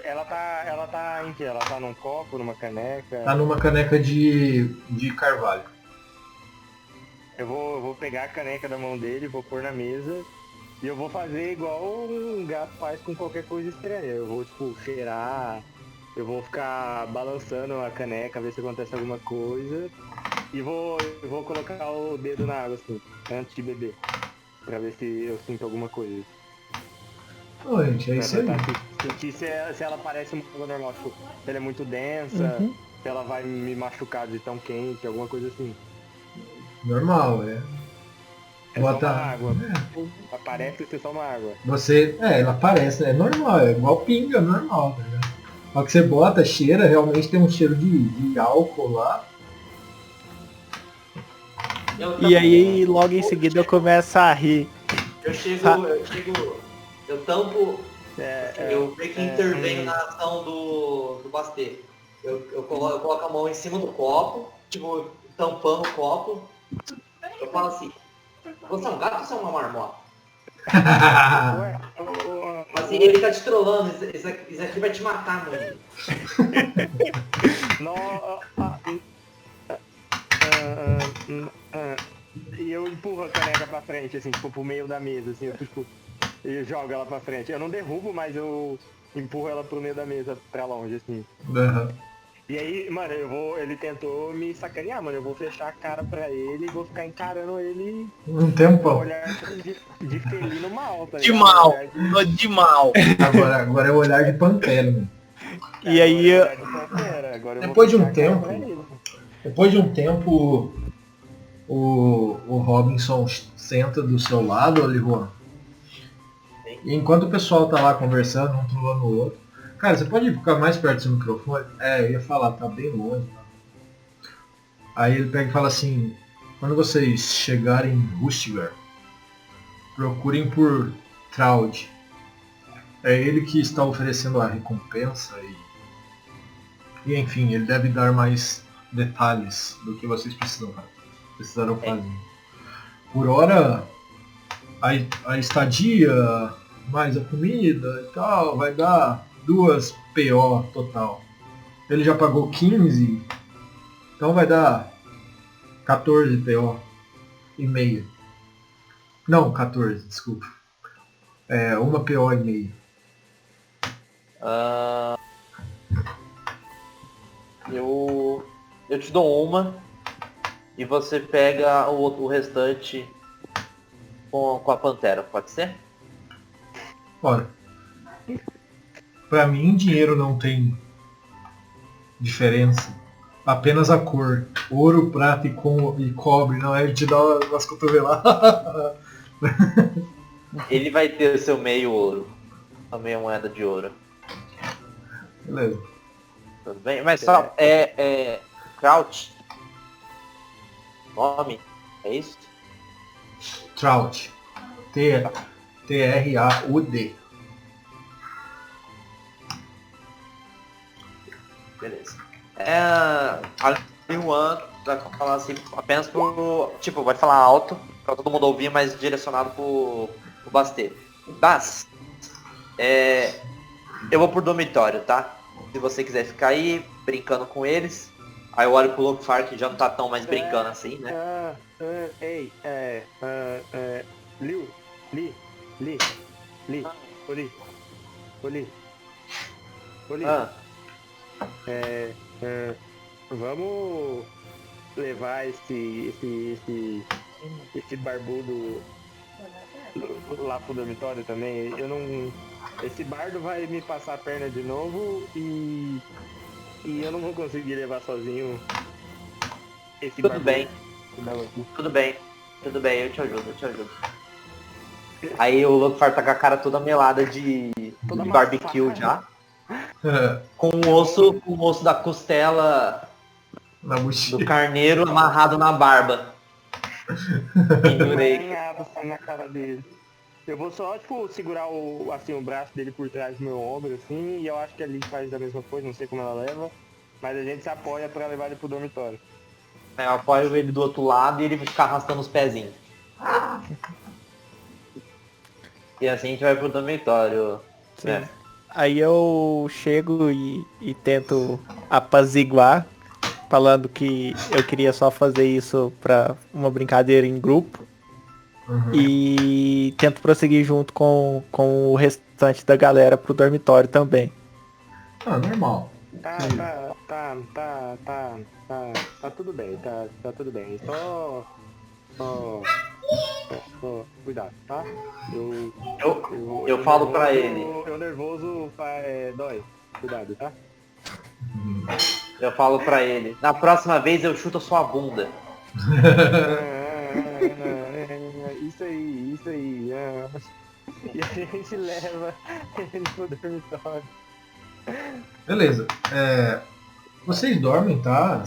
Ela tá em que? Ela tá num copo, numa caneca? Tá numa caneca de carvalho. Eu vou pegar a caneca da mão dele, vou pôr na mesa e eu vou fazer igual um gato faz com qualquer coisa estranha. Eu vou, tipo, cheirar, eu vou ficar balançando a caneca, ver se acontece alguma coisa. E eu vou colocar o dedo na água, assim, antes de beber. Pra ver se eu sinto alguma coisa. Ô, gente, é Pra isso aí. tentar sentir se ela parece uma água normal. Tipo, se ela é muito densa, Uhum. se ela vai me machucar de tão quente, alguma coisa assim. Normal, é. É só uma Bota. água. Parece ser só uma água. Você. É, ela parece, é normal, é igual pinga, normal, tá ligado? Só que você bota, cheira, realmente tem um cheiro de álcool lá. Eu E tampo. aí, logo em seguida, eu começo a rir. Eu Tá? chego, eu chego, eu tampo, É, eu meio que intervenho na ação do Bastê. Eu coloco a mão em cima do copo, tipo, tampando o copo. Eu falo assim, você é um gato ou você é uma marmota? Ué, Assim, ele tá te trollando, isso aqui vai te matar, mano. nó, ah, e eu empurro a caneca pra frente, assim, tipo, pro meio da mesa, assim, eu, tipo, e jogo ela pra frente. Eu não derrubo, mas eu empurro ela pro meio da mesa pra longe, assim. Aham. E aí, mano, ele tentou me sacanear, mano. Eu vou fechar a cara pra ele e vou ficar encarando ele Um com um tempão. olhar de felino mal, tá De ligado? Um mal. olhar De mal. Agora é o olhar de pantera, mano. E agora aí, é o olhar de pantera. Agora eu vou Depois de fechar um a cara pra tempo, ele. depois de um tempo, o Robinson senta do seu lado, ali, Juan. E enquanto o pessoal tá lá conversando, um trollando o outro. Cara, você pode ficar mais perto do seu microfone? É, eu ia falar, tá bem longe. Tá? Aí ele pega e fala assim, quando vocês chegarem em Rustigar, procurem por Traud. É ele que está oferecendo a recompensa e enfim, ele deve dar mais detalhes do que vocês precisaram fazer. Por hora, a estadia, mais a comida e tal, vai dar 2 PO total. Ele já pagou 15, então vai dar 14 PO e meia. Não, 14, desculpa. É, uma PO e meia. Eu te dou uma e você pega o restante com a Pantera, pode ser? Ora, pra mim dinheiro não tem diferença. Apenas a cor. Ouro, prata e cobre. Não, é de dar umas cotoveladas. Ele vai ter o seu meio ouro, a meia moeda de ouro. Beleza. Tudo bem? Mas só Kraut, nome, é isso? Trout. Traud. Beleza. A Yuan vai falar assim, apenas pro. Tipo, vai falar alto, pra todo mundo ouvir, mas direcionado pro Bastê. Bas, eu vou pro dormitório, tá? Se você quiser ficar aí, brincando com eles. Aí eu olho pro Lockhart, que já não tá tão mais brincando assim, né? Ei, Liu, Li, Oli, Oli, Oli. Ah, Vamos levar esse barbudo lá pro dormitório também. Eu não. Esse bardo vai me passar a perna de novo e eu não vou conseguir levar sozinho esse tudo barbudo. bem, tudo bem. Tudo bem, eu te ajudo. Aí o Lockhart tá com a cara toda melada de barbecue já. Com o osso da costela Na do mochila. carneiro amarrado na barba. Pendurei. Emaranhado assim na cara dele. Eu vou só, tipo, segurar o braço dele por trás do meu ombro, assim, e eu acho que a Liz faz a mesma coisa, não sei como ela leva, mas a gente se apoia pra levar ele pro dormitório. Eu apoio ele do outro lado e ele fica arrastando os pezinhos. E assim a gente vai pro dormitório. Sim. Aí eu chego e tento apaziguar, falando que eu queria só fazer isso pra uma brincadeira em grupo. Uhum. E tento prosseguir junto com o restante da galera pro dormitório também. Ah, normal. Tá tudo bem, tá tudo bem. Só cuidado, tá? Eu falo pra ele. Eu nervoso dói. Cuidado, tá? Eu falo pra ele. Na próxima vez eu chuto a sua bunda. Isso aí. E a gente leva ele pro dormitório. Beleza. Vocês dormem, tá?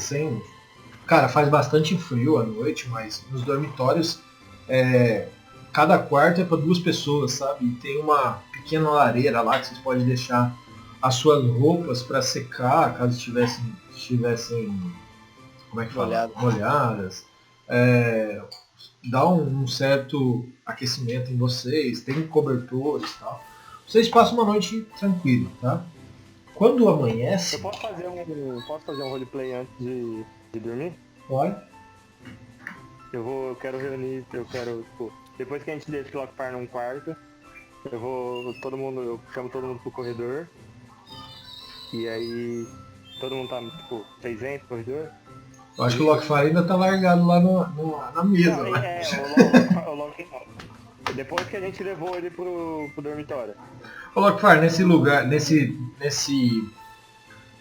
Cara, faz bastante frio à noite, mas nos dormitórios cada quarto é para 2 pessoas, sabe? E tem uma pequena lareira lá que vocês podem deixar as suas roupas para secar, caso estivessem como é que fala? Molhadas. Dá um certo aquecimento em vocês, tem cobertores e tal. Vocês passam uma noite tranquila, tá? Quando amanhece... Eu posso fazer um roleplay antes de dormir? Pode. Eu quero reunir, tipo, depois que a gente deixa o Lockfire num quarto, eu chamo todo mundo pro corredor. E aí, todo mundo tá, tipo, presente no corredor. Eu acho que o Lockfire ainda tá largado lá na mesa. Não, né? o Lockfire. Depois que a gente levou ele pro dormitório. Ô Lockfire, nesse lugar, nesse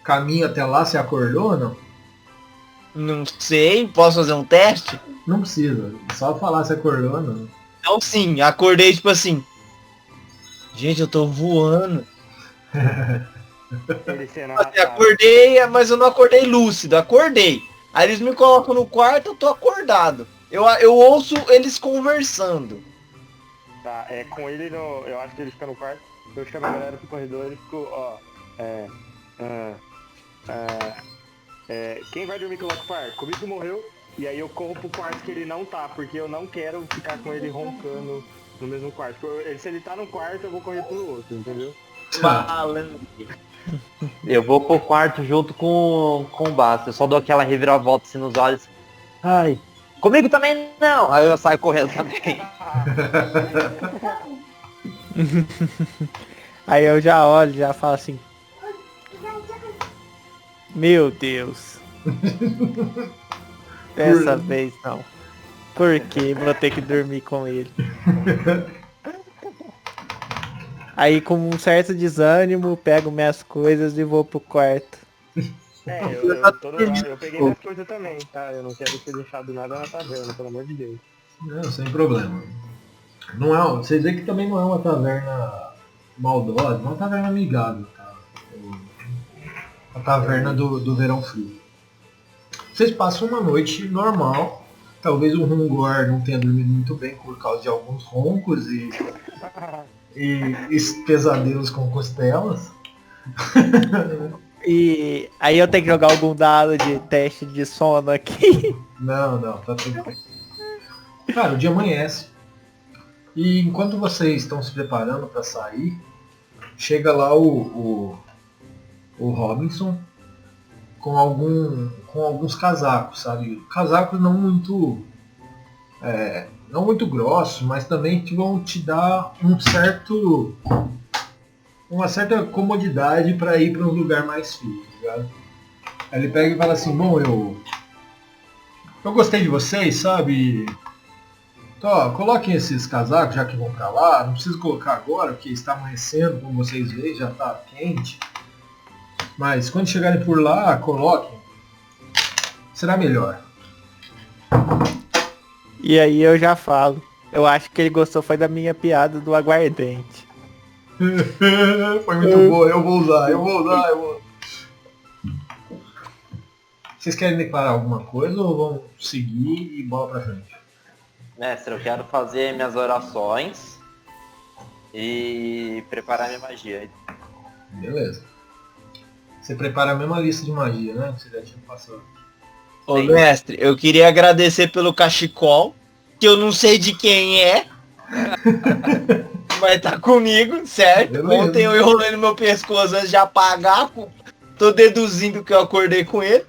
caminho até lá, você acordou ou não? Não sei, posso fazer um teste? Não precisa, só falar se acordou ou não. Então sim, acordei tipo assim. Gente, eu tô voando. Ele sendo Assim, arrastado. acordei, mas eu não acordei lúcido, acordei. Aí eles me colocam no quarto, eu tô acordado. Eu ouço eles conversando. Tá, com ele eu acho que ele fica no quarto. Eu chamo a galera pro corredor, ele ficou, quem vai dormir com o Lockfire? Comigo morreu, e aí eu corro pro quarto que ele não tá, porque eu não quero ficar com ele roncando no mesmo quarto. Se ele tá no quarto, eu vou correr pro outro, entendeu? Eu vou pro quarto junto com o Basta. Eu só dou aquela reviravolta assim nos olhos. Ai, comigo também não! Aí eu saio correndo também. Aí eu já olho, já falo assim. Meu Deus. Dessa vez não. Por que vou ter que dormir com ele? Aí com um certo desânimo, pego minhas coisas e vou pro quarto. Eu peguei minhas coisas também, tá? Eu não quero ser deixado nada na taverna, pelo amor de Deus. Não, sem problema. Não é, vocês veem que também não é uma taverna maldosa, não é uma taverna amigável, tá? A taverna do Verão Frio. Vocês passam uma noite normal. Talvez o Rungor não tenha dormido muito bem por causa de alguns roncos e pesadelos com costelas. E aí eu tenho que jogar algum dado de teste de sono aqui. Não, tá tudo bem. Cara, o dia amanhece. E enquanto vocês estão se preparando para sair, chega lá o Robinson com alguns casacos, sabe? Casacos não muito grossos, mas também que vão te dar uma certa comodidade para ir para um lugar mais frio, tá ligado? Aí ele pega e fala assim, bom, eu gostei de vocês, sabe? Então, coloquem esses casacos já que vão para lá, não precisa colocar agora, porque está amanhecendo, como vocês veem, já está quente. Mas quando chegarem por lá, coloquem. Será melhor. E aí eu já falo. Eu acho que ele gostou foi da minha piada do aguardente. Foi muito boa, eu vou usar. Vocês querem declarar alguma coisa ou vão seguir e bola pra frente? Mestre, eu quero fazer minhas orações e preparar minha magia. Beleza. Você prepara a mesma lista de magia, né? Que você já tinha passado. Ô mestre, eu queria agradecer pelo cachecol, que eu não sei de quem é. mas tá comigo, certo? Beleza. Ontem eu enrolei no meu pescoço antes de apagar. Tô deduzindo que eu acordei com ele.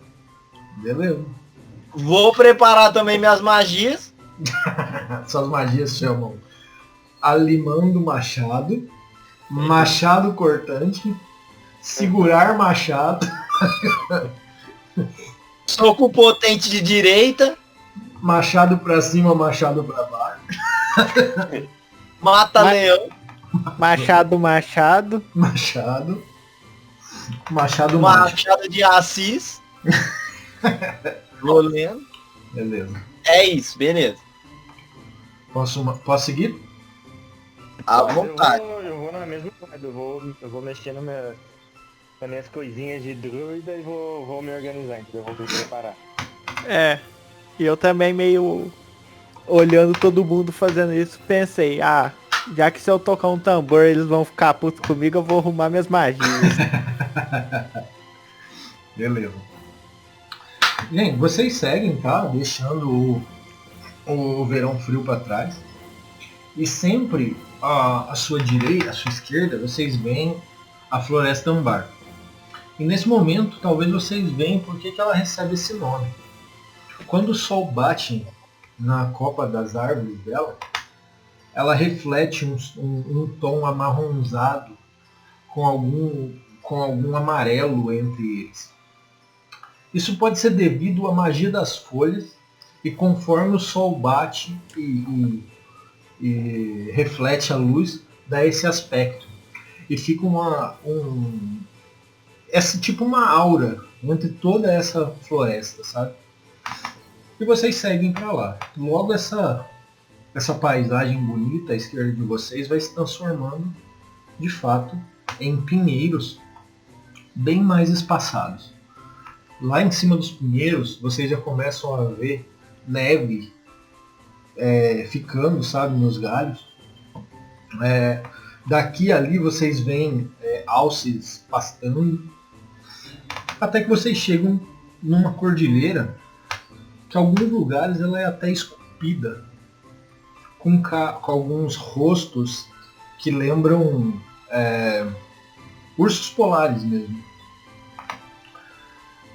Beleza. Vou preparar também minhas magias. Suas magias chamam Alimando Machado, Machado Cortante, Segurar Machado, Soco potente de direita. Machado pra cima, Machado pra baixo, Mata leão. Machado. Machado, Machado Mágico. Machado de Assis. Vou lendo. Beleza. É isso, beleza. Posso seguir? À vontade. Eu vou na mesma coisa, eu vou mexer nas minhas coisinhas de druida e vou me organizar, entendeu? Vou me preparar. É. E eu também meio olhando todo mundo fazendo isso, pensei, já que se eu tocar um tambor eles vão ficar putos comigo, eu vou arrumar minhas magias. Beleza. Gente, vocês seguem, tá? Deixando o verão frio para trás. E sempre à sua direita, à sua esquerda, vocês veem a Floresta Ambar. E nesse momento, talvez vocês vejam por que ela recebe esse nome. Quando o sol bate na copa das árvores dela, ela reflete um tom amarronzado com algum amarelo entre eles. Isso pode ser devido à magia das folhas e conforme o sol bate e reflete a luz, dá esse aspecto. E fica tipo uma aura entre toda essa floresta, sabe? E vocês seguem para lá. Logo essa paisagem bonita à esquerda de vocês vai se transformando, de fato, em pinheiros bem mais espaçados. Lá em cima dos pinheiros, vocês já começam a ver neve ficando, sabe, nos galhos. Daqui a ali vocês veem alces pastando, até que vocês chegam numa cordilheira que em alguns lugares ela é até esculpida, com alguns rostos que lembram ursos polares mesmo.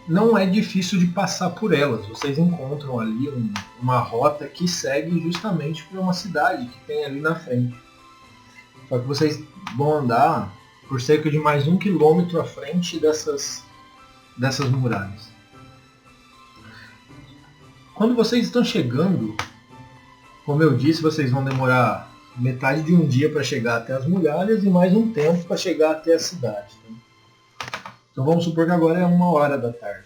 Não é difícil de passar por elas. Vocês encontram ali uma rota que segue justamente para uma cidade que tem ali na frente. Só que vocês vão andar por cerca de mais 1 quilômetro à frente dessas muralhas. Quando vocês estão chegando, como eu disse, vocês vão demorar metade de um dia para chegar até as muralhas e mais um tempo para chegar até a cidade. Então vamos supor que agora é 1h da tarde.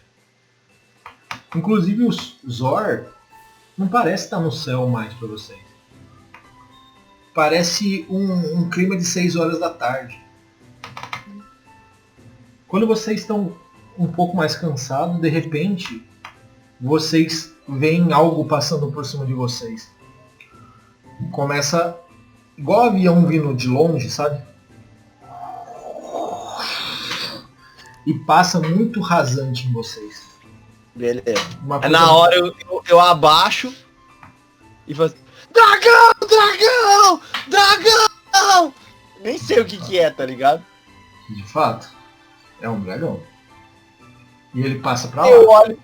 Inclusive o Zor não parece estar no céu mais para vocês. Parece um clima de 6 horas da tarde. Quando vocês estão um pouco mais cansados, de repente vocês veem algo passando por cima de vocês. Começa igual avião vindo de longe, sabe? E passa muito rasante em vocês. Beleza. Uma É coisa- na hora eu abaixo e faço... Dragão! Dragão! Dragão! Nem sei o que é, tá ligado? De fato, é um dragão. E ele passa pra Eu lá. olho...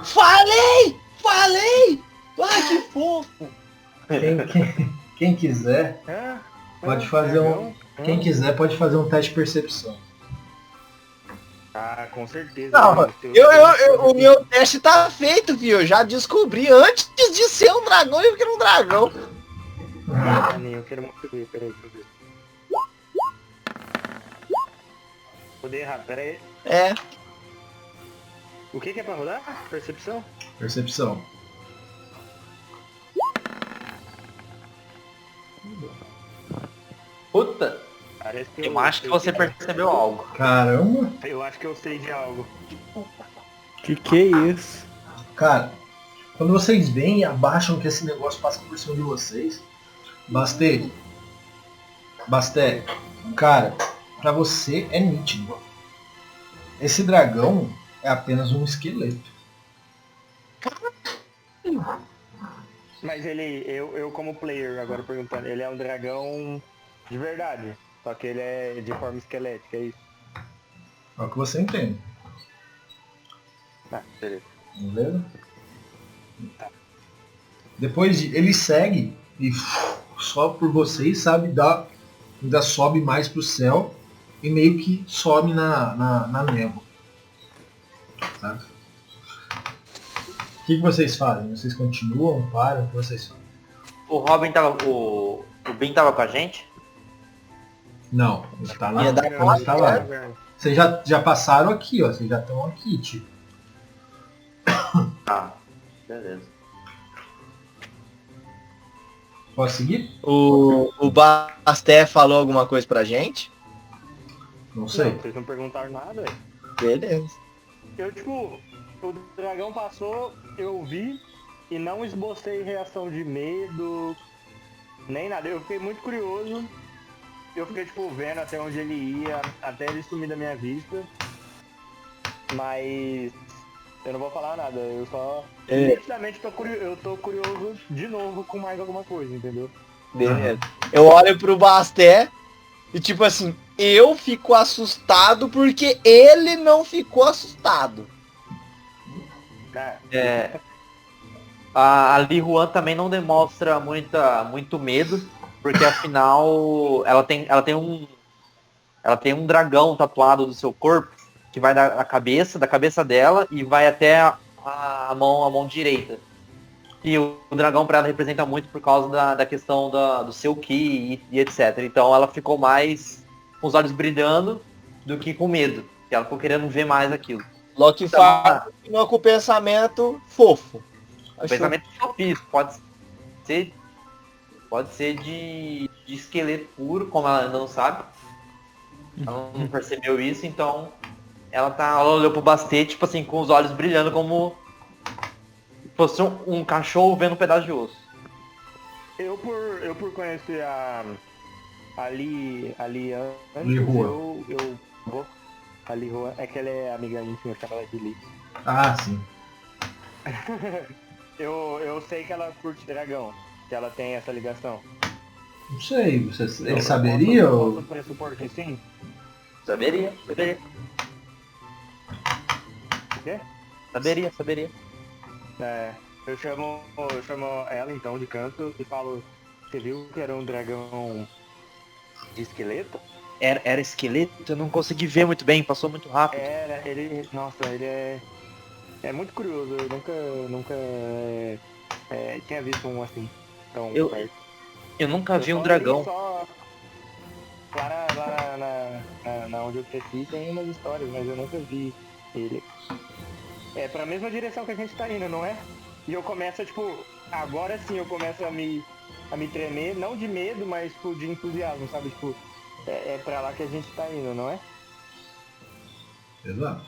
Falei! Falei! Ai, que fofo! Quem quiser, pode fazer dragão? quem quiser pode fazer um teste de percepção. Ah, com certeza. Não, mano. o meu teste tá feito, filho. Eu já descobri antes de ser um dragão e que era um dragão. Eu quero muito ver, peraí, deixa eu ver. Poder errar, peraí. É. O que é pra rodar? Percepção? Percepção. Puta, Parece que eu acho que você percebeu algo. Caramba. Eu acho que eu sei de algo. Que é isso? Cara, quando vocês veem e abaixam que esse negócio passa por cima de vocês, Basté, cara, pra você é nítido. Esse dragão é apenas um esqueleto. Mas ele, eu como player agora perguntando, ele é um dragão De verdade. Só que ele é de forma esquelética, é isso? É o que você entende. Ah, beleza. Beleza? Depois ele segue e só por vocês, sabe, ainda sobe mais pro céu e meio que some na névoa. Sabe? O que vocês fazem? Vocês continuam? Param? O que vocês fazem? O Robin tava. O Ben tava com a gente? Não, ele tá lá. Ia dar Ele tá lá. Vocês já passaram aqui, ó. Vocês já estão aqui, tipo. Ah, beleza. Posso seguir? O Basté falou alguma coisa pra gente? Não sei. Não, vocês não perguntaram nada, velho. Beleza. Eu, tipo, o dragão passou, eu vi e não esbocei reação de medo, nem nada. Eu fiquei muito curioso. Eu fiquei, tipo, vendo até onde ele ia, até ele sumir da minha vista. Mas eu não vou falar nada, eu só... Nitidamente eu tô curioso de novo com mais alguma coisa, entendeu? Beleza. Eu olho pro Basté e tipo assim, eu fico assustado porque ele não ficou assustado. É, A Li Huan também não demonstra muito medo, porque afinal ela tem um dragão tatuado no seu corpo que vai da cabeça dela e vai até a mão direita. E o dragão para ela representa muito por causa da questão do seu ki e etc. Então ela ficou mais com os olhos brilhando do que com medo. Porque ela ficou querendo ver mais aquilo. Loki fala continua com o pensamento fofo. O pensamento fofíssimo pode ser de esqueleto puro, como ela ainda não sabe. Ela não percebeu isso, então ela olhou pro Bastet, tipo assim, com os olhos brilhando como se fosse um cachorro vendo um pedaço de osso. eu por conhecer a Li antes, Li Huan. eu vou... A Li Huan, é que ela é amiga íntima, eu chamo ela de Li. Ah, sim. eu sei que ela curte dragão, que ela tem essa ligação. Não sei, ele saberia? Posso pressupor que sim? Saberia. O quê? Saberia. É, eu chamo ela então de canto e falo, você viu que era um dragão de esqueleto? Era esqueleto? Eu não consegui ver muito bem, passou muito rápido. Ele é muito curioso, eu nunca tinha visto um assim, tão perto. Eu nunca vi um só dragão. Lá na onde eu cresci tem umas histórias, mas eu nunca vi ele. É pra mesma direção que a gente tá indo, não é? E eu começo, tipo, agora sim eu começo a me tremer, não de medo, mas tipo, de entusiasmo, sabe? Tipo, é pra lá que a gente tá indo, não é? Exato.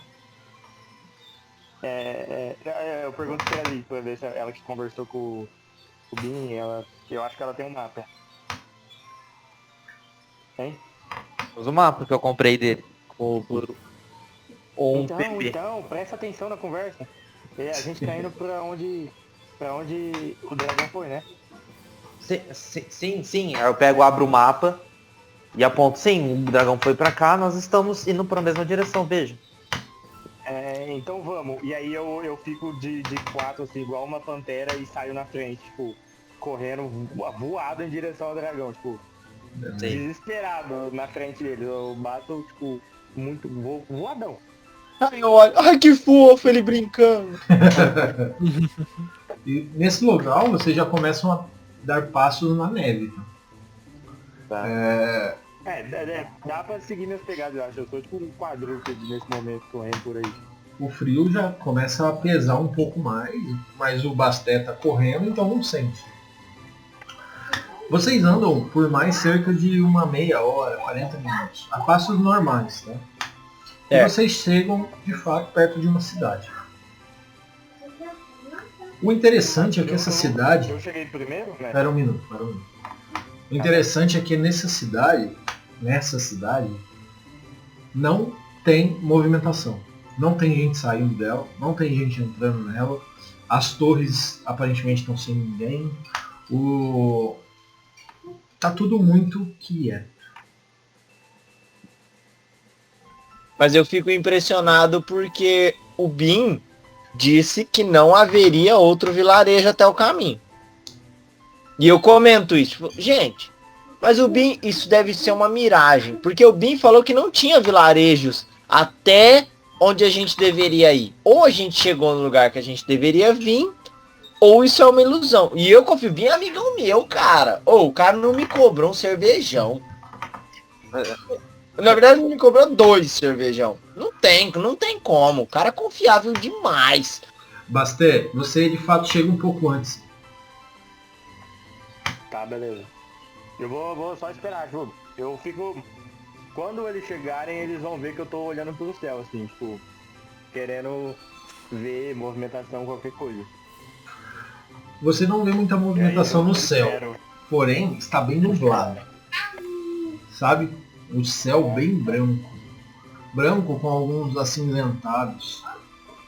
Eu pergunto pra ela pra ver se ela que conversou com o Bin, eu acho que ela tem um mapa. Hein? Usa o mapa que eu comprei dele. Por um PP. Então, presta atenção na conversa. A gente tá indo pra onde o dragão foi, né? Sim. Aí eu abro o mapa e aponto, sim, o dragão foi pra cá, nós estamos indo pra mesma direção, veja. Então vamos. E aí eu fico de quatro, assim, igual uma pantera e saio na frente, tipo, correndo, voado em direção ao dragão, tipo, desesperado na frente dele. Eu bato, tipo, muito voadão. Ai, que fofo ele brincando. E nesse local vocês já começam a dar passos na neve. Tá. Dá pra seguir minhas pegadas, eu acho. Eu sou tipo um quadrúpede nesse momento, correndo por aí. O frio já começa a pesar um pouco mais, mas o Basté tá correndo, então não sente. Vocês andam por mais cerca de uma meia hora, 40 minutos, a passos normais, tá? E vocês chegam, de fato, perto de uma cidade. O interessante é que essa cidade... Eu cheguei primeiro, né? Espera um minuto. O interessante é que nessa cidade, não tem movimentação. Não tem gente saindo dela, não tem gente entrando nela. As torres aparentemente estão sem ninguém. tá tudo muito quieto. Mas eu fico impressionado porque o Bin disse que não haveria outro vilarejo até o caminho. E eu comento isso. Tipo, gente, mas o Bin, isso deve ser uma miragem. Porque o Bin falou que não tinha vilarejos até onde a gente deveria ir. Ou a gente chegou no lugar que a gente deveria vir, ou isso é uma ilusão. E eu confio, Bin é amigão meu, cara. Ou o cara não me cobrou um cervejão. Na verdade, ele me cobrou 2 cervejão. Não tem como. O cara é confiável demais. Basté, você de fato chega um pouco antes. Tá, beleza. Eu vou só esperar, tipo, eu fico... Quando eles chegarem, eles vão ver que eu tô olhando pro céu, assim, tipo, querendo ver movimentação, qualquer coisa. Você não vê muita movimentação no céu, espero. porém está bem nublado. Sabe? O céu bem branco. Branco com alguns acinzentados.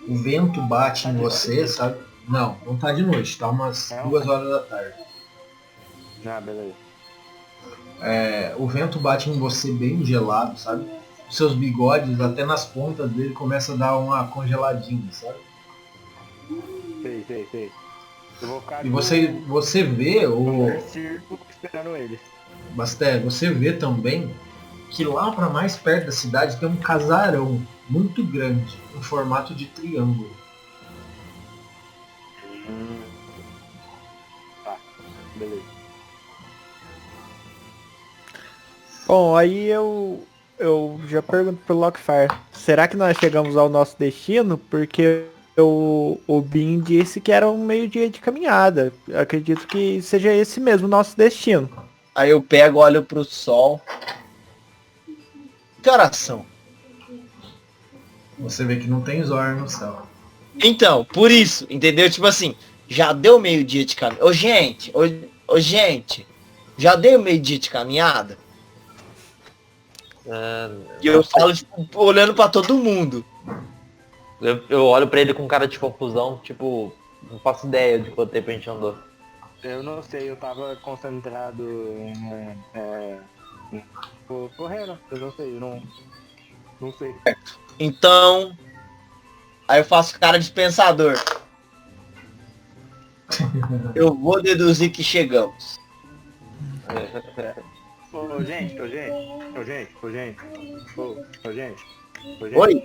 O vento bate em você, sabe? Não tá de noite, tá umas 2 horas da tarde. Ah, beleza. O vento bate em você bem gelado, sabe? Os seus bigodes, até nas pontas dele, começa a dar uma congeladinha, sabe? Sei. Eu vou ficar E você vê o... circo esperando eles. Basté, você vê também que lá para mais perto da cidade tem um casarão muito grande, em formato de triângulo. Tá, beleza. Bom, aí eu já pergunto pro Lockfire, será que nós chegamos ao nosso destino? Porque o Bin disse que era um meio-dia de caminhada. Eu acredito que seja esse mesmo o nosso destino. Aí eu pego, olho pro sol. Que horas são? Você vê que não tem Zor no céu. Então, por isso, entendeu? Tipo assim, já deu meio-dia de caminhada. Ô gente, já deu meio-dia de caminhada? E eu falo, tipo, olhando pra todo mundo. Eu olho pra ele com cara de confusão, tipo, não faço ideia de quanto tempo a gente andou. Eu não sei, eu tava concentrado correndo, eu não sei, eu não sei. Então, aí eu faço cara de pensador. Eu vou deduzir que chegamos. Ô, gente. Oi?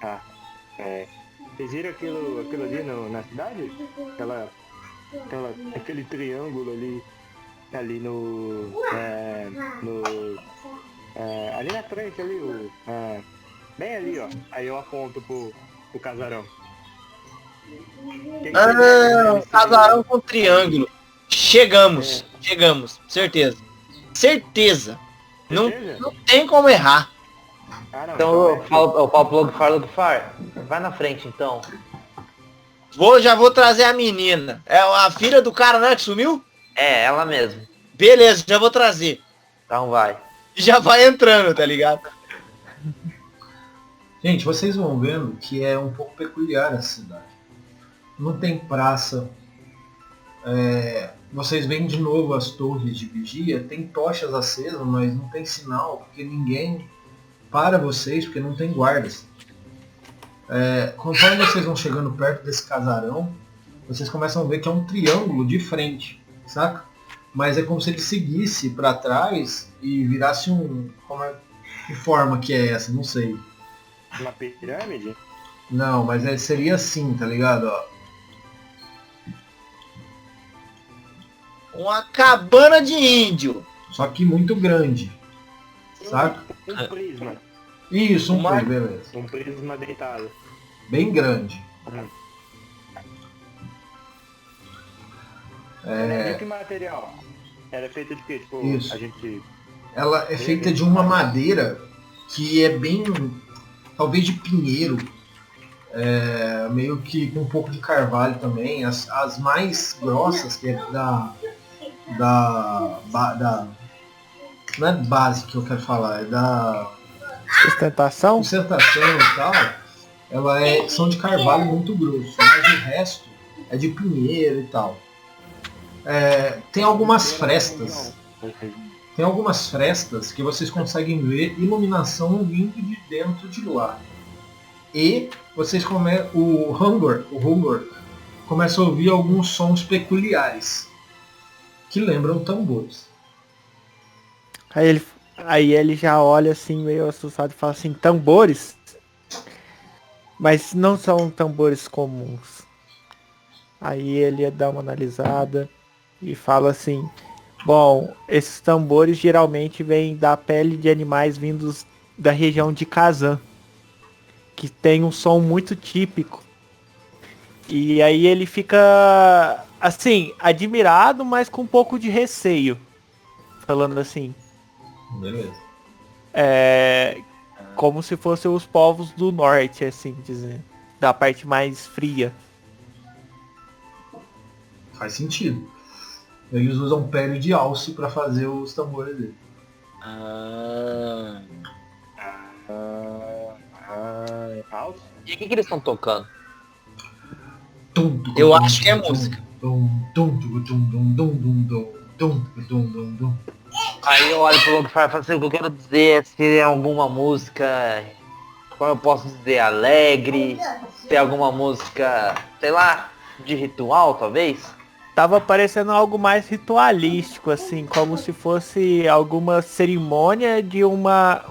Ah, vocês viram aquilo ali na cidade? Aquele triângulo ali ali na frente ali, bem ali, ó. Aí eu aponto pro casarão. Casarão com triângulo. Chegamos, certeza. Certeza. Não tem como errar. Ah, não, Então eu falo pro Lockfire, vai na frente então. Já vou trazer a menina. É a filha do cara, né, que sumiu? É, ela mesmo. Beleza, já vou trazer. Então vai. E já vai entrando, tá ligado? Gente, vocês vão vendo que é um pouco peculiar essa cidade. Não tem praça. Vocês veem de novo as torres de vigia. Tem tochas acesas, mas não tem sinal, porque ninguém para vocês, porque não tem guardas. Conforme vocês vão chegando perto desse casarão, vocês começam a ver que é um triângulo de frente, saca? Mas é como se ele seguisse para trás e virasse que forma que é essa? Não sei. Uma pirâmide? Não, mas seria assim, tá ligado? Ó. Uma cabana de índio. Só que muito grande, saca? Um prisma. Isso, beleza. Um prisma deitado. Bem grande. De que material? Ela é feita de quê? Tipo, Isso. a gente... Ela é feita de uma madeira que é bem, talvez de pinheiro, meio que com um pouco de carvalho também. As mais grossas, que é não é base que eu quero falar, é da Sustentação? sustentação e tal, são de carvalho muito grosso, mas o resto é de pinheiro e tal. Tem algumas frestas Tem algumas frestas que vocês conseguem ver iluminação vindo de dentro de lá. E vocês o Hungor começa a ouvir alguns sons peculiares que lembram tambores. Aí ele já olha assim, meio assustado e fala assim, tambores? Mas não são tambores comuns. Aí ele dá uma analisada e fala assim, bom, esses tambores geralmente vêm da pele de animais vindos da região de Kazan, que tem um som muito típico. E aí ele fica, assim, admirado, mas com um pouco de receio. Falando assim, Beleza. como se fossem os povos do norte, assim dizendo, da parte mais fria. Faz sentido. Eles usam pele de alce para fazer os tambores dele. E o que eles estão tocando? Eu acho que é música. Aí eu olho pro Logfire e falo assim, o que eu quero dizer é se tem alguma música, como eu posso dizer, alegre, se tem alguma música, sei lá, de ritual talvez? Tava parecendo algo mais ritualístico, assim, como se fosse alguma cerimônia de uma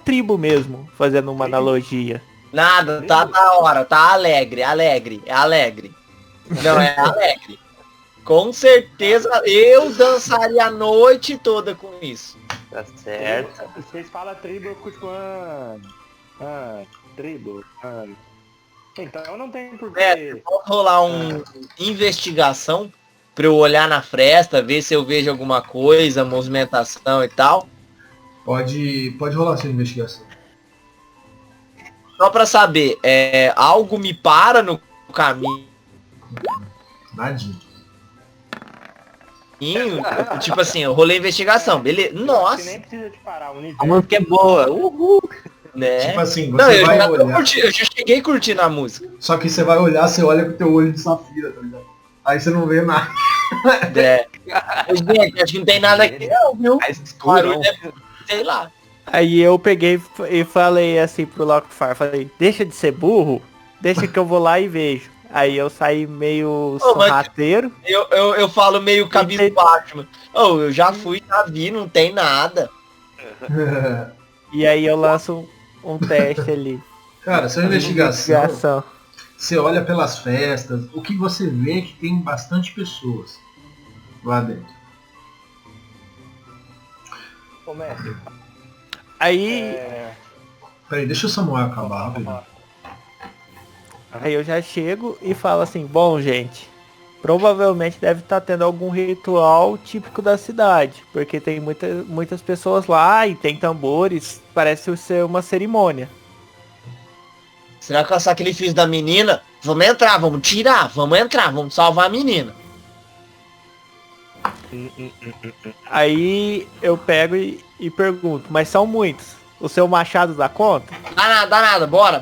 tribo mesmo, fazendo uma analogia. Nada, tá da hora, tá alegre. É alegre. Não, é alegre. Com certeza eu dançaria a noite toda com isso. Tá certo. Vocês falam tribo, eu fico tipo, tribo. Então não tem porquê. Pode rolar uma investigação pra eu olhar na fresta, ver se eu vejo alguma coisa, movimentação e tal. Pode rolar sua investigação. Só pra saber, algo me para no caminho. Nadinha. Tipo assim, eu rolei investigação, beleza? Você Nossa, nem precisa te parar, o A universo. música é boa, uhul! né? Tipo assim, Não, você eu vai já, olhar. eu já cheguei curtindo a música. Só que você vai olhar, você olha com o teu olho de safira, tá ligado? Aí você não vê nada. Gente, acho que não tem nada aqui não, viu? A escurão. Barulho é, sei lá. Aí eu peguei e falei assim pro Lockfire, falei, deixa de ser burro, deixa que eu vou lá e vejo. Aí eu saí meio sorrateiro. Eu falo meio cabisbaixo, mano. Eu já fui, já vi, não tem nada. E aí eu lanço um teste ali. Cara, sua investigação, Investigação. você olha pelas festas, o que você vê é que tem bastante pessoas lá dentro. Ô, mestre, Aí, Peraí, deixa o Samuel acabar, rapidinho. aí eu já chego e falo assim, bom gente, provavelmente deve estar tendo algum ritual típico da cidade, porque tem muitas pessoas lá e tem tambores, parece ser uma cerimônia. Será que é o sacrifício da menina? Vamos entrar, vamos tirar, vamos entrar, vamos salvar a menina. Aí eu pego e pergunto, mas são muitos, o seu machado dá conta? Dá nada, bora.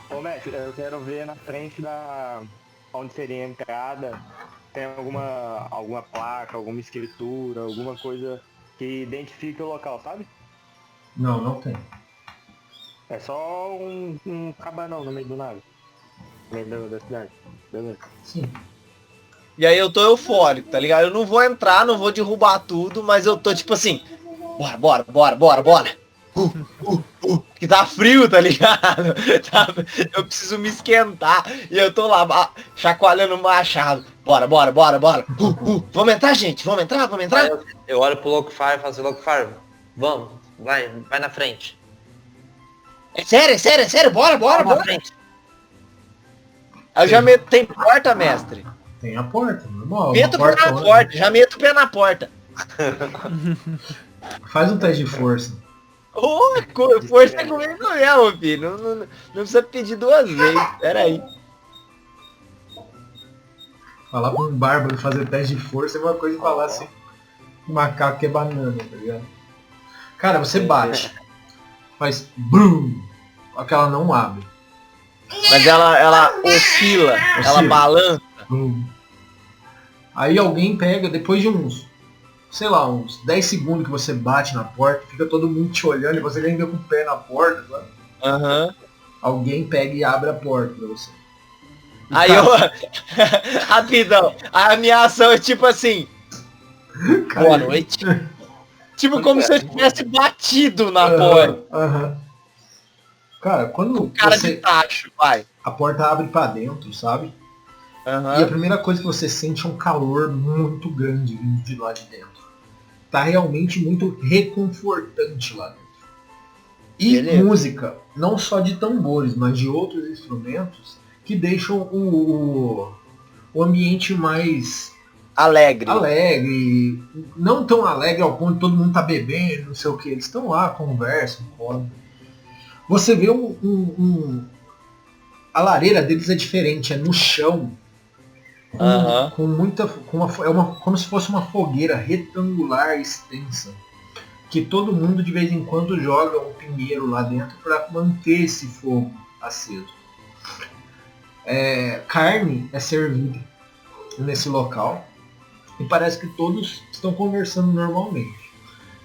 Ô, mestre, eu quero ver na frente da... onde seria a entrada, tem alguma placa, alguma escritura, alguma coisa que identifique o local, sabe? Não, não tem. É só um cabanão no meio do nada. No meio da cidade. Beleza. Sim. E aí eu tô eufórico, tá ligado? Eu não vou entrar, não vou derrubar tudo, mas eu tô tipo assim, bora. Que tá frio, tá ligado? Eu preciso me esquentar. E eu tô lá, chacoalhando o machado. Bora. Vamos entrar, gente? Vamos entrar? Aí eu olho pro Logfire e falo assim, Logfire, vamos, vai na frente. É sério, bora. Na frente. Aí eu já meto, tem porta, mestre? Tem a porta, normal. Meto o uma pé na portona. porta, já meto o pé na porta. Faz um teste de força. Força é comigo mesmo, filho. Não precisa pedir duas vezes. Pera aí. Falar pra um bárbaro fazer teste de força é uma coisa de falar assim. Macaco que é banana, tá ligado? Cara, você bate. Faz brum. Só que ela não abre. Mas ela oscila, ela balança. Brum. Aí alguém pega, depois de uns, sei lá, uns 10 segundos que você bate na porta, fica todo mundo te olhando e você ainda com o pé na porta, sabe? Aham. Alguém pega e abre a porta pra você. E, Aí eu. Rapidão. A minha ação é tipo assim. cara, Boa noite. Tipo como se eu tivesse batido na porta. Aham. Cara, quando Cara de você, tacho, vai. a porta abre pra dentro, sabe? E a Aham. primeira coisa que você sente é um calor muito grande vindo de lá de dentro. Tá realmente muito reconfortante lá dentro. E Beleza. música, não só de tambores, mas de outros instrumentos que deixam o ambiente mais Alegre. alegre, não tão alegre ao ponto de todo mundo tá bebendo, não sei o que. Eles estão lá, conversam, comem. Você vê a lareira deles é diferente, é no chão. Aham. Como se fosse uma fogueira retangular extensa. Que todo mundo de vez em quando joga um pinheiro lá dentro para manter esse fogo aceso. Carne é servida nesse local. E parece que todos estão conversando normalmente.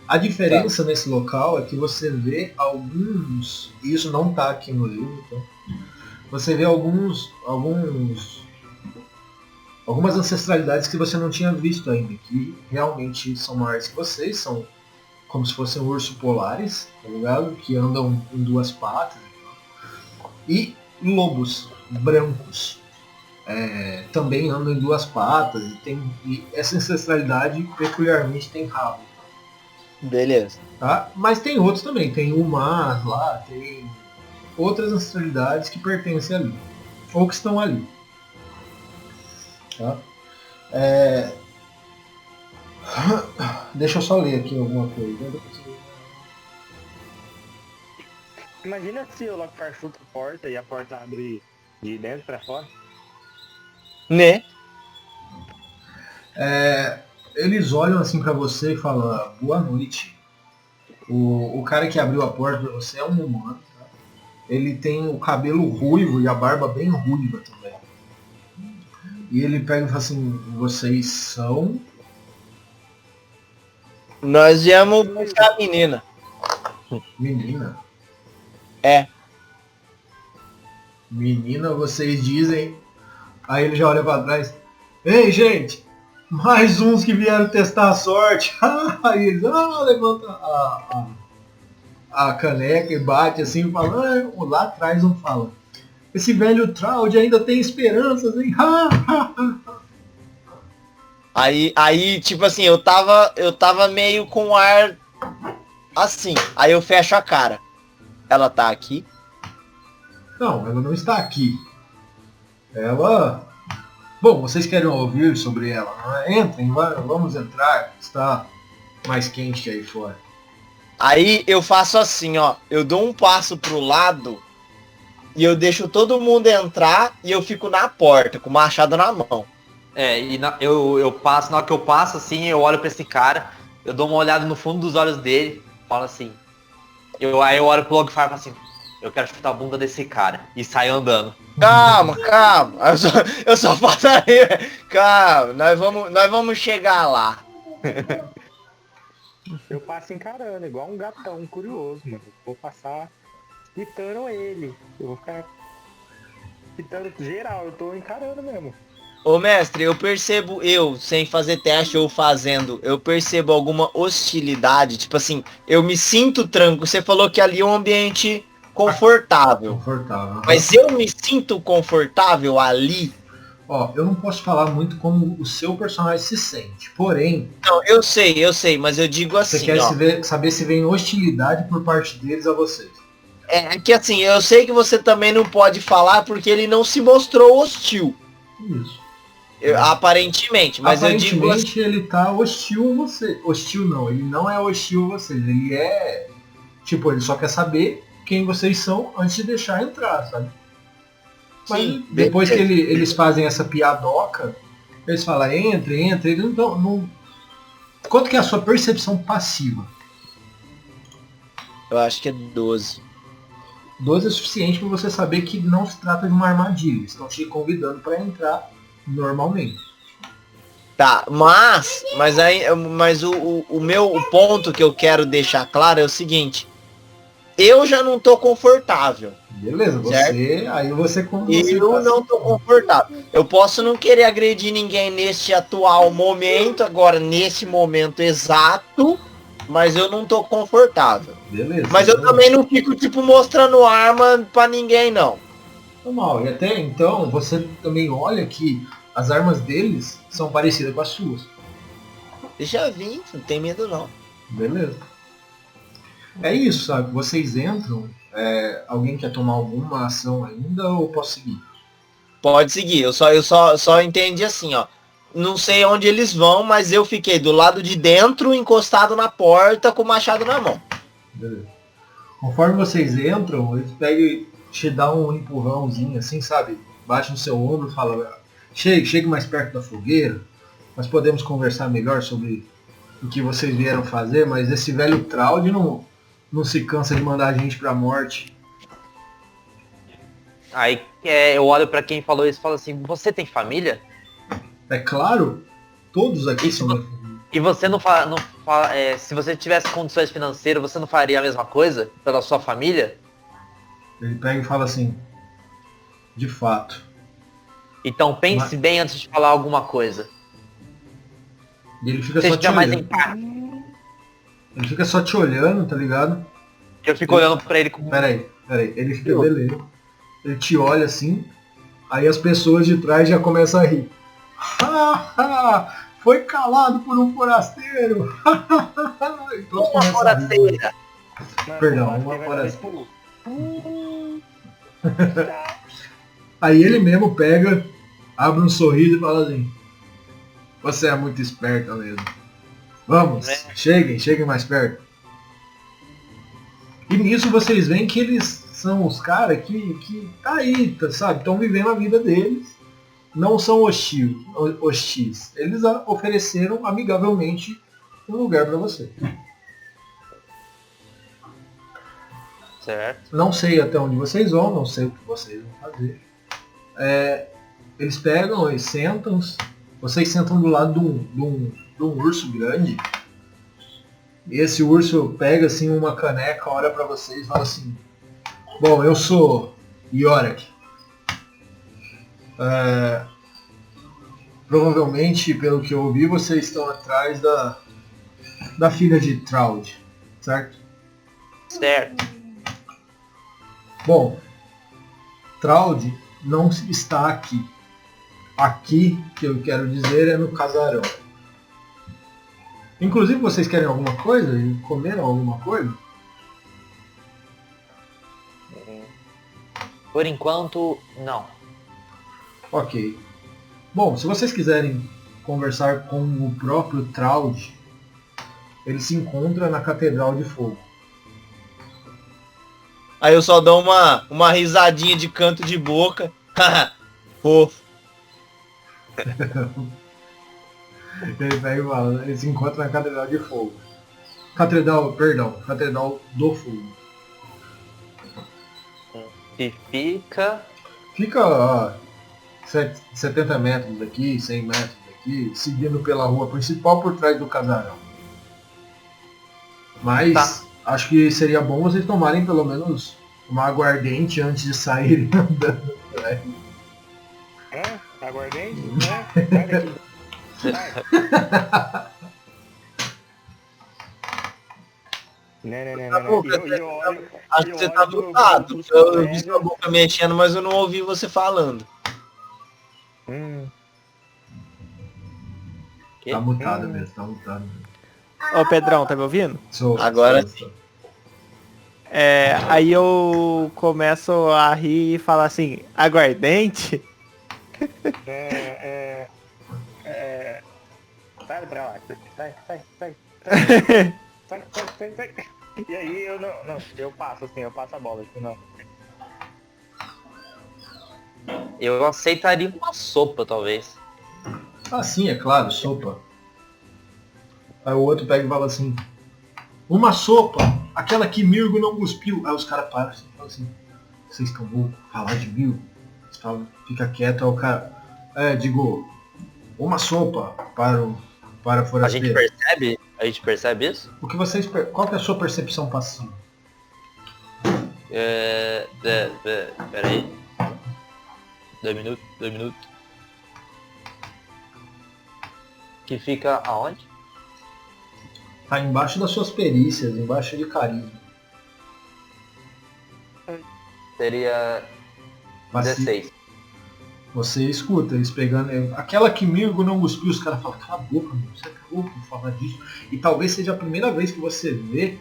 A diferença nesse local é que você vê alguns, e isso não está aqui no livro, então, você vê algumas ancestralidades que você não tinha visto ainda, que realmente são maiores que vocês, são como se fossem ursos polares, tá ligado? Que andam em duas patas. E lobos brancos também andam em duas patas, e essa ancestralidade peculiarmente tem rabo. Beleza. Tá? Mas tem outros também, tem humans lá, tem outras ancestralidades que pertencem ali, ou que estão ali. Tá? Deixa eu só ler aqui alguma coisa. Imagina se o Lockhart chuta a porta e a porta abre de dentro pra fora. Né? Eles olham assim pra você e falam, boa noite. O cara que abriu a porta pra você é um humano. Tá? Ele tem o cabelo ruivo e a barba bem ruiva também. E ele pega e fala assim, vocês são... Nós viemos buscar a menina. Menina? É. Menina, vocês dizem... Aí ele já olha pra trás. Ei, gente! Mais uns que vieram testar a sorte. Aí eles levanta a caneca e bate assim e fala. Lá atrás um fala. Esse velho Traud ainda tem esperanças, hein? Aí, tipo assim, eu tava meio com ar assim. Aí eu fecho a cara. Ela tá aqui? Não, ela não está aqui. Ela... Bom, vocês querem ouvir sobre ela, não é? Entrem, vamos entrar. Está mais quente aí fora. Aí eu faço assim, ó. Eu dou um passo pro lado e eu deixo todo mundo entrar e eu fico na porta, com o machado na mão. Eu passo, na hora que eu passo assim, eu olho pra esse cara, eu dou uma olhada no fundo dos olhos dele, falo assim. Aí eu olho pro Logfire e falo assim, eu quero chutar a bunda desse cara. E saio andando. Calma. Eu só faço aí. Calma, nós vamos chegar lá. Eu passo encarando, igual um gatão curioso, mano. Vou passar pitando ele. Eu vou ficar pitando geral, eu tô encarando mesmo. Ô mestre, eu percebo, sem fazer teste ou fazendo, eu percebo alguma hostilidade, tipo assim, eu me sinto tranquilo. Você falou que ali é um ambiente confortável. Confortável. Mas eu me sinto confortável ali? Ó, eu não posso falar muito como o seu personagem se sente, porém... Não, eu sei, mas eu digo assim, você quer ó. saber se vem hostilidade por parte deles a vocês. É que assim, eu sei que você também não pode falar porque ele não se mostrou hostil. Isso. Aparentemente, mas eu digo assim... Aparentemente ele tá hostil a você. Hostil não, ele não é hostil a vocês. Ele é... Tipo, ele só quer saber quem vocês são antes de deixar entrar, sabe? Mas Sim, depois que eles fazem essa piadoca, eles falam, entre, eles não... Quanto que é a sua percepção passiva? Eu acho que é 12. 12 é suficiente para você saber que não se trata de uma armadilha. Eles estão te convidando para entrar normalmente. Tá, mas o ponto que eu quero deixar claro é o seguinte. Eu já não tô confortável. Beleza, como você Eu tá não tô confortável. Eu posso não querer agredir ninguém neste atual momento, agora nesse momento exato, mas eu não tô confortável. Beleza. Mas eu também não fico, tipo, mostrando arma pra ninguém, não. Normal. E até então, você também olha que as armas deles são parecidas com as suas. Deixa vir, não tem medo não. Beleza. É isso, sabe? Vocês entram. Alguém quer tomar alguma ação ainda ou posso seguir? Pode seguir, eu só entendi assim, ó. Não sei onde eles vão, mas eu fiquei do lado de dentro, encostado na porta, com o machado na mão. Beleza. Conforme vocês entram, eles pegam e te dão um empurrãozinho assim, sabe? Bate no seu ombro e fala, chegue mais perto da fogueira, nós podemos conversar melhor sobre o que vocês vieram fazer, mas esse velho Traud não se cansa de mandar a gente pra morte. Aí eu olho pra quem falou isso e falo assim, você tem família? É claro, todos aqui são minha família. E você não fala, se você tivesse condições financeiras, você não faria a mesma coisa pela sua família? Ele pega e fala assim, de fato. Então pense bem antes de falar alguma coisa. E ele fica Seja só te mais olhando. Ele fica só te olhando, tá ligado? Eu fico olhando pra ele com... Peraí. Ele fica beleza. Ele te olha assim, aí as pessoas de trás já começam a rir. Foi calado por um forasteiro. Uma forasteira. Perdão, uma forasteira. Aí ele mesmo pega, abre um sorriso e fala assim, você é muito esperta mesmo. Vamos, cheguem mais perto. E nisso vocês veem que eles são os caras que tá aí, sabe? Estão vivendo a vida deles. Não são hostis. Eles ofereceram amigavelmente um lugar para você. Certo. Não sei até onde vocês vão, não sei o que vocês vão fazer. Eles pegam e sentam. Vocês sentam do lado de um urso grande. E esse urso pega assim uma caneca, olha para vocês e fala assim, bom, eu sou Yorick. Provavelmente, pelo que eu ouvi, vocês estão atrás da filha de Traud, certo? Certo. Bom, Traud não está aqui. Aqui, que eu quero dizer, é no casarão. Inclusive, vocês querem alguma coisa? Comeram alguma coisa? Por enquanto, não. Ok. Bom, se vocês quiserem conversar com o próprio Traud, ele se encontra na Catedral de Fogo. Aí eu só dou uma risadinha de canto de boca. Fofo. Ele pega e fala, ele se encontra na Catedral de Fogo. Catedral do Fogo. E fica... Fica 70 metros daqui, 100 metros daqui, seguindo pela rua principal por trás do casarão. Mas acho que seria bom vocês tomarem pelo menos uma aguardente antes de saírem andando. Aguardente? Sai daqui. Não. Acho que você tá mutado. Eu vi sua boca mexendo, mas eu não ouvi você falando. Tá mutado mesmo, tá mutado mesmo. Ô Pedrão, tá me ouvindo? Agora sim. Aí eu começo a rir e falar assim, aguardente? Sai pra lá. Sai. E aí eu passo a bola, tipo, não. Eu aceitaria uma sopa, talvez. Ah, sim, é claro, sopa. Aí o outro pega e fala assim, uma sopa, aquela que Mirgo não cuspiu. Aí os caras param assim, falam assim, vocês estão loucos, falar de Mirgo? Fica quieto, aí o cara, digo, uma sopa para o A gente forasteiro. percebe? A gente percebe isso? O que vocês qual que é a sua percepção passiva? Peraí. 2 minutos. Que fica aonde? Tá embaixo das suas perícias, embaixo de carisma. Seria Passiva. 16. Você escuta eles pegando. Aquela que Mirgo não cuspiu, os caras falam, cala a boca, meu, você acabou por falar disso. E talvez seja a primeira vez que você vê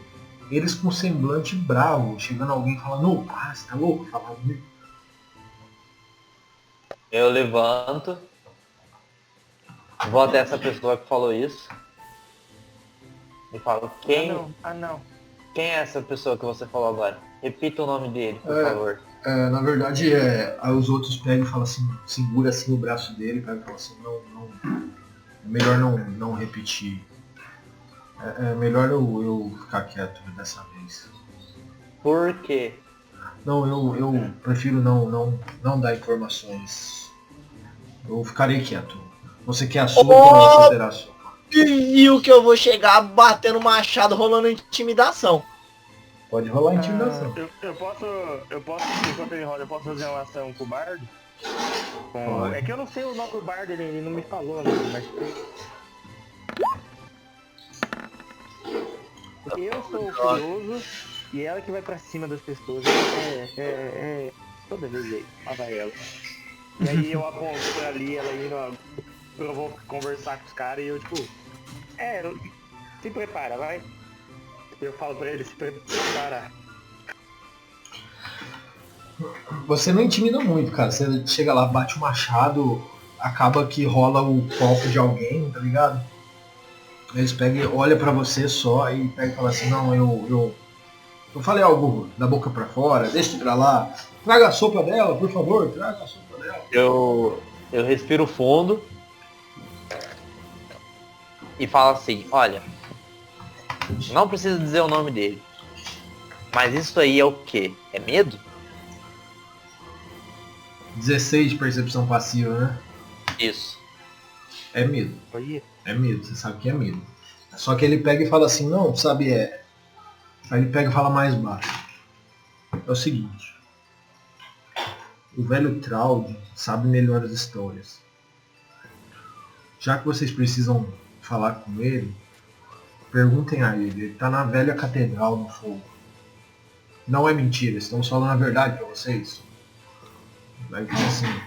eles com um semblante bravo, chegando alguém falando, ô, para, você tá louco? Falar comigo. Eu levanto. Vou até essa pessoa que falou isso. E falo, não. quem é essa pessoa que você falou agora? Repita o nome dele, por favor. Na verdade, aí os outros pegam e falam assim, segura assim o braço dele, pega e fala assim, não, é melhor não repetir. É melhor eu ficar quieto dessa vez. Por quê? Não, eu prefiro não dar informações. Eu ficarei quieto. Você quer a sopa ou você terá a sopa? Viu que eu vou chegar batendo machado, rolando intimidação. Pode rolar intimidação. Eu posso, enquanto ele rola, eu posso fazer uma ação com o bardo? Pode. É que eu não sei o nome do bardo, ele não me falou, né? Mas... Eu sou o curioso e ela que vai pra cima das pessoas. Toda vez aí, lá vai ela. E aí eu aponto pra ali, ela indo, eu vou conversar com os caras e eu tipo... se prepara, vai. Eu falo pra ele se preparar. Você não intimida muito, cara. Você chega lá, bate o machado, acaba que rola o copo de alguém, tá ligado? Eles pegam e olham pra você só e pegam e falam assim, não, eu falei algo da boca pra fora, deixa pra lá. Traga a sopa dela, por favor, traga a sopa dela. Eu respiro fundo e falo assim, olha, não precisa dizer o nome dele, mas isso aí é o quê? É medo? 16 de percepção passiva, né? Isso. É medo. Aí, É medo, você sabe que é medo. Só que ele pega e fala assim, não, sabe, Aí ele pega e fala mais baixo. É o seguinte. O velho Traud sabe melhor as histórias. Já que vocês precisam falar com ele, perguntem a ele. Ele tá na velha catedral do fogo. Não é mentira, estamos falando a verdade pra vocês. Vai dizer assim.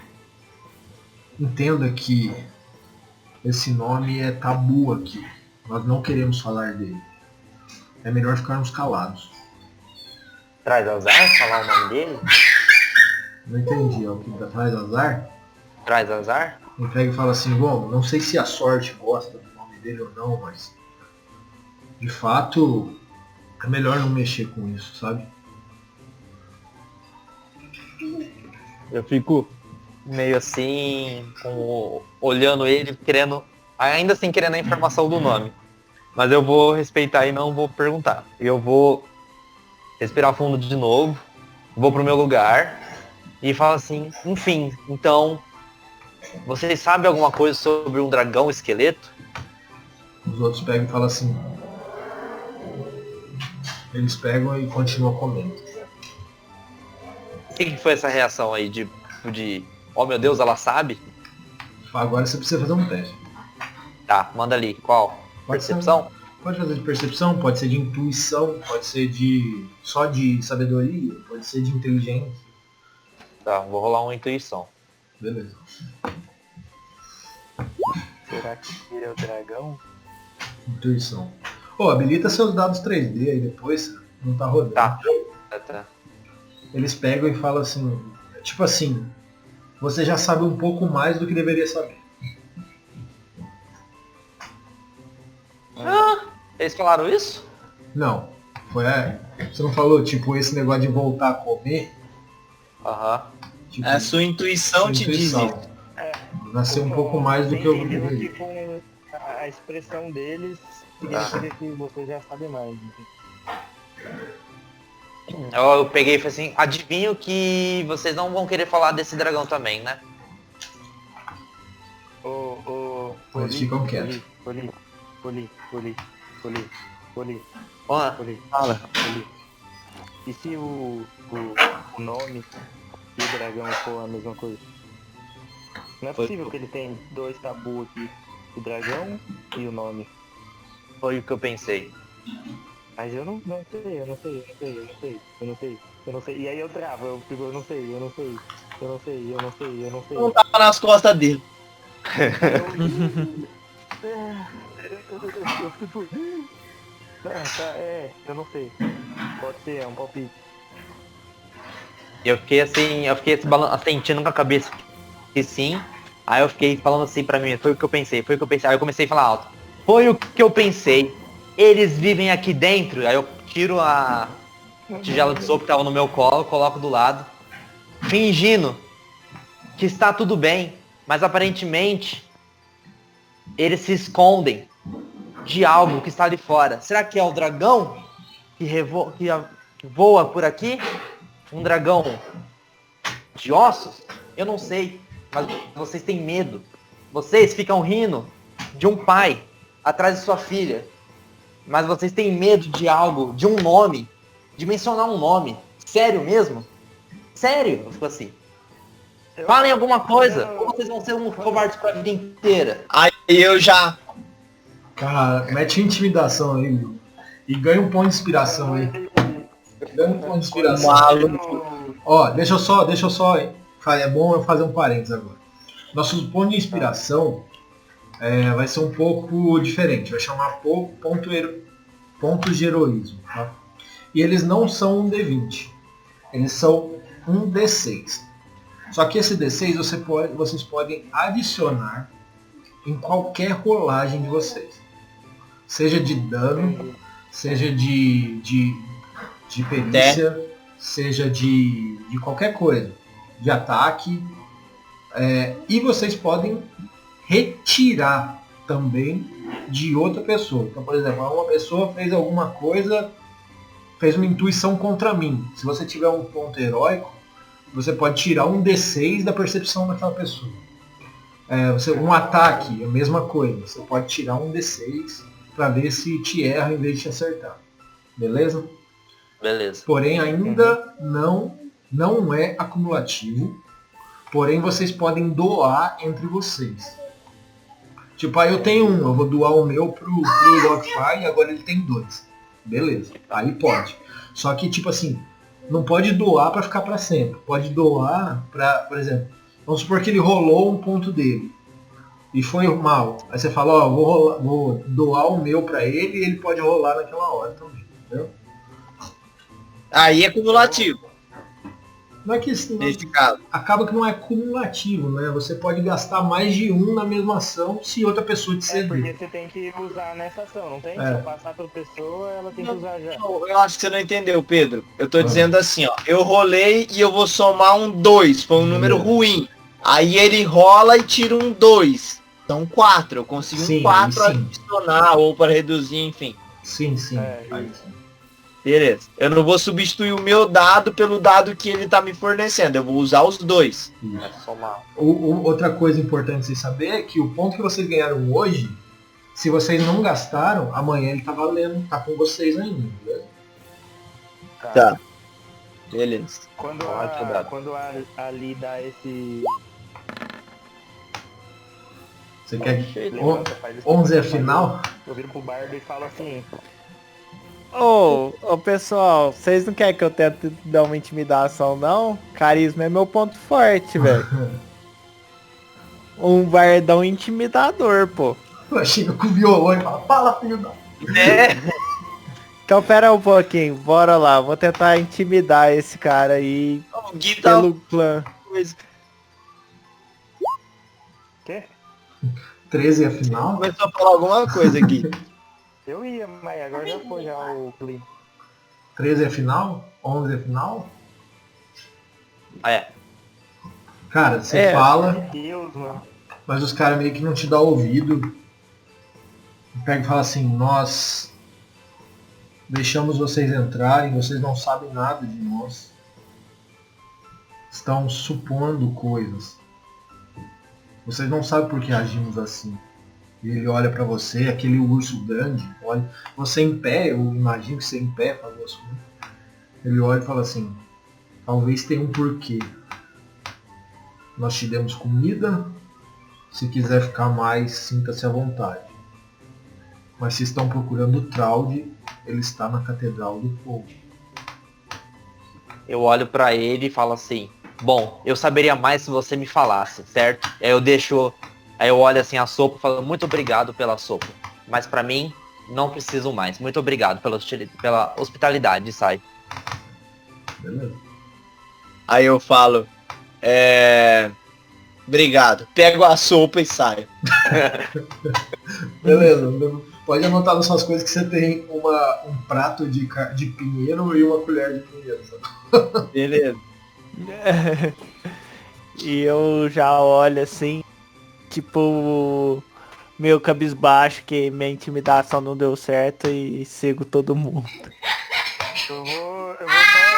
Entenda que esse nome é tabu aqui. Nós não queremos falar dele. É melhor ficarmos calados. Traz azar falar o nome dele? Não entendi, é o que traz azar? Traz azar? Ele pega e fala assim, bom, não sei se a sorte gosta do nome dele ou não, mas de fato é melhor não mexer com isso, sabe? Eu fico meio assim, olhando ele, querendo, ainda assim querendo a informação do nome. Mas eu vou respeitar e não vou perguntar. Eu vou respirar fundo de novo, vou pro meu lugar e falo assim, enfim, então, vocês sabem alguma coisa sobre um dragão esqueleto? Os outros pegam e falam assim. Eles pegam e continuam comendo. O que foi essa reação aí de oh meu Deus, ela sabe? Agora você precisa fazer um teste. Tá, manda ali, qual? Pode Percepção? Pode fazer de percepção, pode ser de intuição, pode ser só de sabedoria, pode ser de inteligência. Tá, vou rolar uma intuição. Beleza. será que ele é o dragão? Intuição. Habilita seus dados 3D aí depois, não tá rodando. Tá. Eles pegam e falam assim, tipo assim, você já sabe um pouco mais do que deveria saber. Eles falaram isso? Não. Você não falou, tipo, esse negócio de voltar a comer? Aham. Tipo, A sua intuição te diz intuição. isso. Nasceu um pouco mais do que eu deveria. Com a expressão deles, significa que você já sabe mais. Eu peguei e falei assim, adivinho que vocês não vão querer falar desse dragão também, né? Ô Eles ficam quietos. Poli. Ó, fala. E se o nome e o dragão for a mesma coisa? Não é possível que ele tem 2 tabu aqui. O dragão e o nome. Foi o que eu pensei. Mas eu não sei. E aí eu travo, eu fico, eu não sei. Não tava nas costas dele. Eu fico... eu não sei. Pode ser, é um palpite. Eu fiquei sentindo com a cabeça que sim. Aí eu fiquei falando assim pra mim, foi o que eu pensei. Aí eu comecei a falar alto. Foi o que eu pensei. Eles vivem aqui dentro. Aí eu tiro a tigela de sopa que tava no meu colo, coloco do lado, fingindo que está tudo bem, mas aparentemente eles se escondem de algo que está ali fora. Será que é o dragão que voa por aqui? Um dragão de ossos? Eu não sei, mas vocês têm medo. Vocês ficam rindo de um pai atrás de sua filha, mas vocês têm medo de algo, de um nome, de mencionar um nome. Sério mesmo? Sério? Eu fico assim. Falem alguma coisa, ou vocês vão ser um covardes pra vida inteira. Aí eu já... Cara, mete intimidação aí, meu. E ganha um ponto de inspiração aí. Ganha um ponto de inspiração. Ó, deixa eu só. É bom eu fazer um parênteses agora. Nosso ponto de inspiração vai ser um pouco diferente. Vai chamar pontos de heroísmo. Tá? E eles não são um D20. Eles são um D6. Só que esse D6 vocês podem adicionar em qualquer rolagem de vocês. Seja de dano, seja de perícia, seja de qualquer coisa. De ataque. E vocês podem retirar também de outra pessoa. Então, por exemplo, uma pessoa fez alguma coisa, fez uma intuição contra mim. Se você tiver um ponto heróico, você pode tirar um D6 da percepção daquela pessoa. Um ataque, a mesma coisa. Você pode tirar um D6 para ver se te erra em vez de te acertar. Beleza? Beleza. Porém, ainda não é acumulativo. Porém, vocês podem doar entre vocês. Tipo, aí eu tenho um, eu vou doar o meu pro Lockfire e agora ele tem 2. Beleza, aí pode. Só que, tipo assim, não pode doar para ficar para sempre. Pode doar para, por exemplo, vamos supor que ele rolou um ponto dele e foi mal. Aí você fala, ó, vou doar o meu para ele e ele pode rolar naquela hora também, entendeu? Aí é cumulativo. Não é que nesse caso. Acaba que não é cumulativo, né? Você pode gastar mais de um na mesma ação se outra pessoa te ceder. Porque você tem que usar nessa ação, não tem? Se eu passar pra pessoa, ela tem que usar já. Eu acho que você não entendeu, Pedro. Eu tô dizendo assim, ó. Eu rolei e eu vou somar um 2. Foi um número ruim. Aí ele rola e tira um 2. São 4. Eu consigo um 4 adicionar ou para reduzir, enfim. Sim. Aí sim. Beleza. Eu não vou substituir o meu dado pelo dado que ele tá me fornecendo. Eu vou usar os 2. Somar. Outra coisa importante vocês saber é que o ponto que vocês ganharam hoje, se vocês não gastaram, amanhã ele tá valendo, tá com vocês ainda, beleza? Tá. Beleza. Quando a Ali dá esse... Você quer Levanta, faz esse 11 é a final? Eu viro pro bardo e falo assim... Ô, pessoal, vocês não querem que eu tente dar uma intimidação, não? Carisma é meu ponto forte, velho. Um bardão intimidador, pô. Chega com o violão e fala, filho da... Então pera um pouquinho, bora lá. Vou tentar intimidar esse cara aí pelo clã. Quê? 13 é a final? Começou a falar alguma coisa aqui. Eu ia, mas agora já foi já o clima. 13 é final? 11 é final? Cara, você fala, Meu Deus, mano. mas os caras meio que não te dão ouvido. Pega e fala assim, nós deixamos vocês entrarem, vocês não sabem nada de nós. Estão supondo coisas. Vocês não sabem por que agimos assim. E ele olha pra você, aquele urso grande, olha, você em pé, eu imagino que você em pé falou assim. Ele olha e fala assim, talvez tenha um porquê. Nós te demos comida, se quiser ficar mais, sinta-se à vontade. Mas se estão procurando o Traud, ele está na Catedral do Fogo. Eu olho pra ele e falo assim, bom, eu saberia mais se você me falasse, certo? Aí eu olho assim a sopa e falo, muito obrigado pela sopa. Mas pra mim, não preciso mais. Muito obrigado pela hospitalidade, sai. Beleza? Aí eu falo, obrigado. Pego a sopa e saio. Beleza. Pode anotar nas suas coisas que você tem um prato de pinheiro e uma colher de pinheiro. Sabe? Beleza. E eu já olho assim, tipo, meio cabisbaixo, que minha intimidação não deu certo e sigo todo mundo. Eu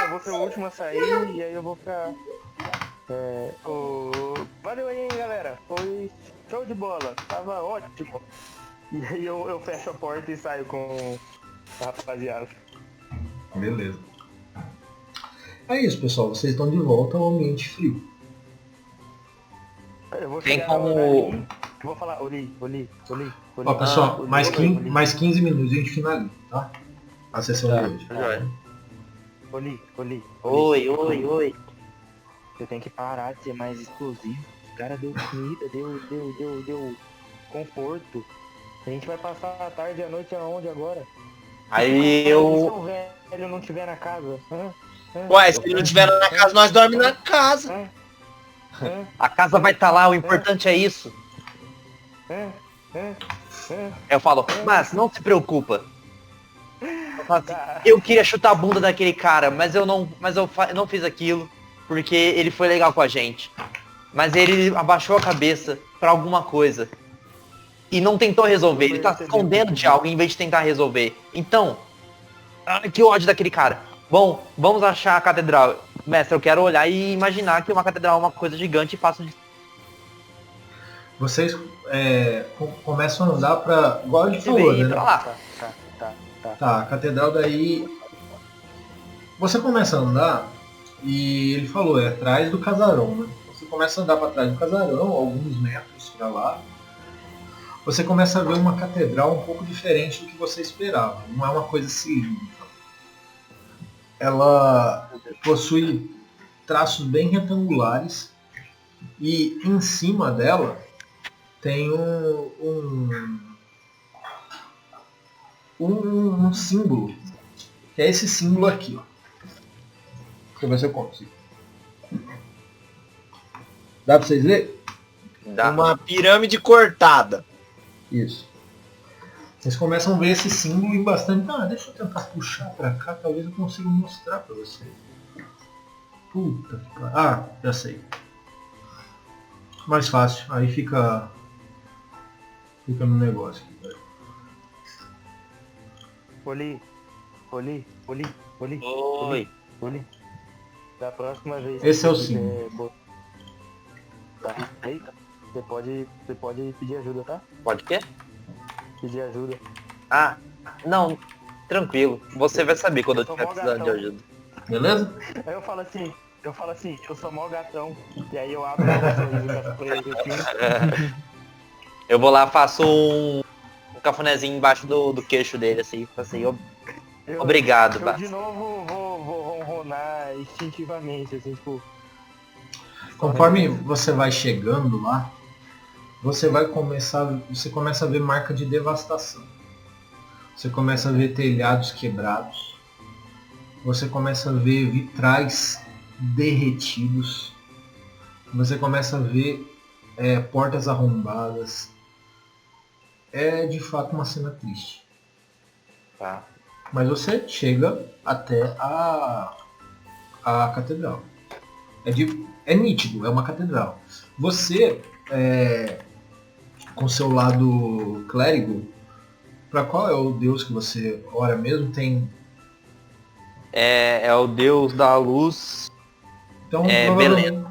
vou ser o último a sair e aí eu vou ficar. Valeu aí, galera. Foi show de bola. Tava ótimo. E aí eu fecho a porta e saio com a rapaziada. Beleza. É isso, pessoal. Vocês estão de volta ao ambiente frio. Eu vou Tem chegar como- ali, eu vou falar, Oli. Ó, pessoal, Oli, mais 15 minutos e a gente finaliza, tá? A sessão de hoje. Oli. Oi. Você tem que parar de ser mais exclusivo. O cara deu comida, deu conforto. A gente vai passar a tarde e a noite aonde agora? Aí Se eu... o velho não estiver na casa? Ué, se ele não estiver na casa, nós dormimos na casa. A casa vai estar lá, o importante é isso. Eu falo, mas não se preocupa. Eu falo assim, eu queria chutar a bunda daquele cara, mas eu não fiz aquilo porque ele foi legal com a gente. Mas ele abaixou a cabeça pra alguma coisa e não tentou resolver. Ele tá se escondendo de algo em vez de tentar resolver. Então, que ódio daquele cara. Bom, vamos achar a catedral. Mestre, eu quero olhar e imaginar que uma catedral é uma coisa gigante e fácil de... Vocês começam a andar pra... Igual ele falou, né? pra lá. Tá, a catedral daí... Você começa a andar e ele falou, é atrás do casarão, né? Você começa a andar para trás do casarão, alguns metros pra lá. Você começa a ver uma catedral um pouco diferente do que você esperava. Não é uma coisa cilíndrica. Ela possui traços bem retangulares e em cima dela tem um símbolo, que é esse símbolo aqui, ó. Deixa eu ver se eu consigo. Dá pra vocês lerem? Dá. Uma pirâmide cortada. Isso. Vocês começam a ver esse símbolo em bastante... deixa eu tentar puxar pra cá, talvez eu consiga mostrar pra vocês. Puta que pariu. Já sei. Mais fácil, aí fica no negócio aqui. Oli. Oi. Da próxima vez. Esse é o que você símbolo. Tá. Eita. Você pode pedir ajuda, tá? Pode quê? Pedir ajuda. Não. Tranquilo. Você vai saber quando eu sou estiver mó precisando de gatão. ajuda. Beleza? Aí eu falo assim, eu sou mó gatão. E aí eu abro um sorriso pra ele assim. Eu vou lá, faço um cafunézinho embaixo do queixo dele, assim. Obrigado, Eu Bas. de novo vou ronronar instintivamente, assim, tipo... Conforme você vai chegando lá, você começa a ver marca de devastação. Você começa a ver telhados quebrados. Você começa a ver vitrais derretidos. Você começa a ver portas arrombadas. É de fato uma cena triste. Tá. Mas você chega até a catedral. É nítido, é uma catedral. Você, com seu lado clérigo, para qual é o deus que você ora mesmo? Tem... É o deus da luz. Então, Beleza.